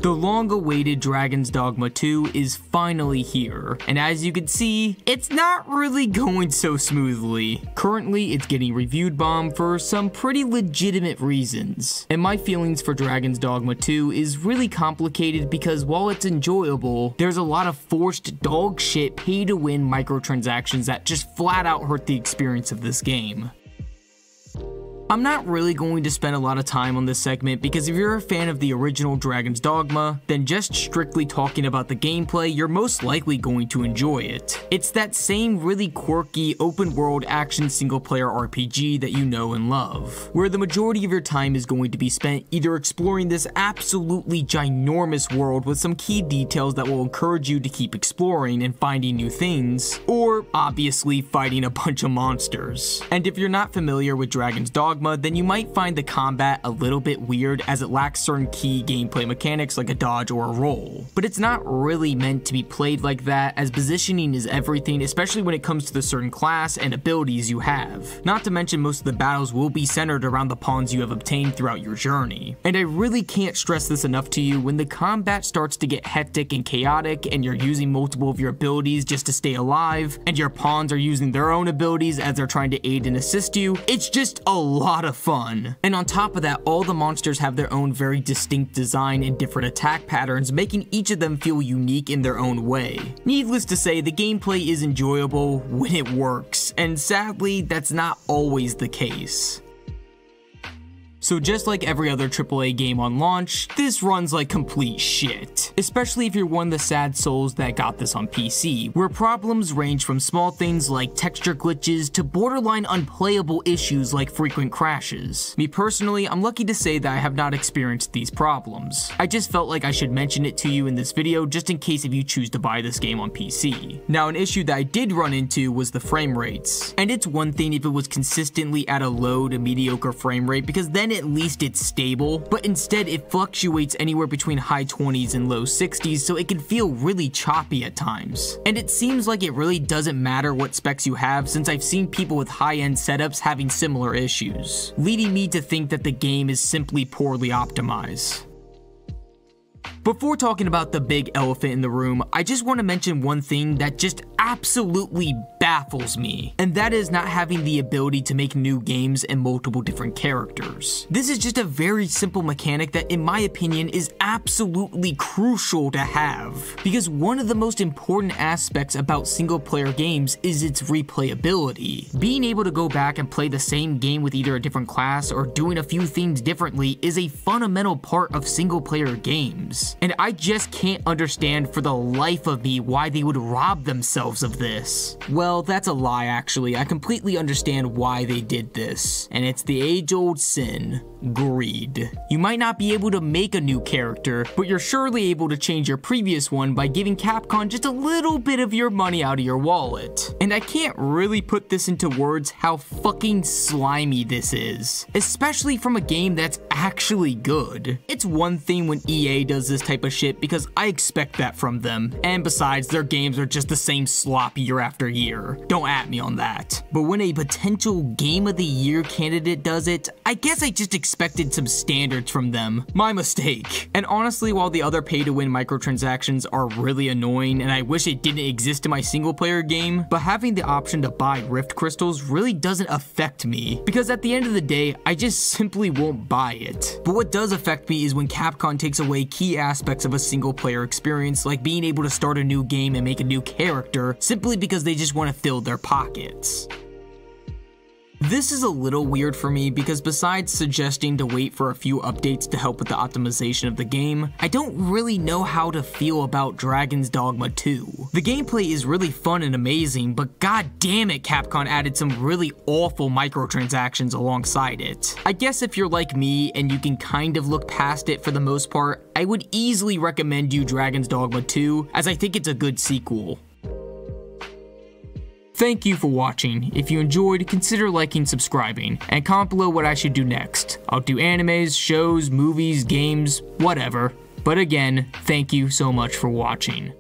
The long-awaited Dragon's Dogma 2 is finally here, and as you can see, it's not really going so smoothly. Currently, it's getting reviewed bombed for some pretty legitimate reasons, and my feelings for Dragon's Dogma 2 is really complicated because while it's enjoyable, there's a lot of forced dog shit pay-to-win microtransactions that just flat out hurt the experience of this game. I'm not really going to spend a lot of time on this segment because if you're a fan of the original Dragon's Dogma, then just strictly talking about the gameplay, you're most likely going to enjoy it. It's that same really quirky open world action single player RPG that you know and love, where the majority of your time is going to be spent either exploring this absolutely ginormous world with some key details that will encourage you to keep exploring and finding new things, or obviously fighting a bunch of monsters. And if you're not familiar with Dragon's Dogma, then you might find the combat a little bit weird as it lacks certain key gameplay mechanics like a dodge or a roll. But it's not really meant to be played like that, as positioning is everything, especially when it comes to the certain class and abilities you have. Not to mention most of the battles will be centered around the pawns you have obtained throughout your journey. And I really can't stress this enough to you, when the combat starts to get hectic and chaotic and you're using multiple of your abilities just to stay alive, and your pawns are using their own abilities as they're trying to aid and assist you, it's just a lot of fun. And on top of that, all the monsters have their own very distinct design and different attack patterns, making each of them feel unique in their own way. Needless to say, the gameplay is enjoyable when it works, and sadly, that's not always the case. So just like every other AAA game on launch, this runs like complete shit. Especially if you're one of the sad souls that got this on PC, where problems range from small things like texture glitches to borderline unplayable issues like frequent crashes. Me personally, I'm lucky to say that I have not experienced these problems. I just felt like I should mention it to you in this video just in case if you choose to buy this game on PC. Now, an issue that I did run into was the frame rates. And it's one thing if it was consistently at a low to mediocre frame rate, because then at least it's stable, but instead it fluctuates anywhere between high 20s and low 60s, so it can feel really choppy at times. And it seems like it really doesn't matter what specs you have, since I've seen people with high-end setups having similar issues, leading me to think that the game is simply poorly optimized. Before talking about the big elephant in the room, I just want to mention one thing that just absolutely baffles me, and that is not having the ability to make new games and multiple different characters. This is just a very simple mechanic that, in my opinion, is absolutely crucial to have, because one of the most important aspects about single player games is its replayability. Being able to go back and play the same game with either a different class or doing a few things differently is a fundamental part of single player games. And I just can't understand for the life of me why they would rob themselves of this. Well, that's a lie actually. I completely understand why they did this. And it's the age-old sin: greed. You might not be able to make a new character, but you're surely able to change your previous one by giving Capcom just a little bit of your money out of your wallet. And I can't really put this into words how fucking slimy this is, especially from a game that's actually good. It's one thing when EA does this type of shit because I expect that from them, and besides, their games are just the same slop year after year. Don't at me on that. But when a potential Game of the Year candidate does it, I guess I just expected some standards from them. My mistake. And honestly, while the other pay-to-win microtransactions are really annoying and I wish it didn't exist in my single player game, but having the option to buy Rift Crystals really doesn't affect me, because at the end of the day, I just simply won't buy it. But what does affect me is when Capcom takes away key aspects of a single player experience, like being able to start a new game and make a new character simply because they just want to fill their pockets. This is a little weird for me because besides suggesting to wait for a few updates to help with the optimization of the game, I don't really know how to feel about Dragon's Dogma 2. The gameplay is really fun and amazing, but god damn it, Capcom added some really awful microtransactions alongside it. I guess if you're like me and you can kind of look past it for the most part, I would easily recommend you Dragon's Dogma 2, as I think it's a good sequel. Thank you for watching. If you enjoyed, consider liking, subscribing, and comment below what I should do next. I'll do animes, shows, movies, games, whatever. But again, thank you so much for watching.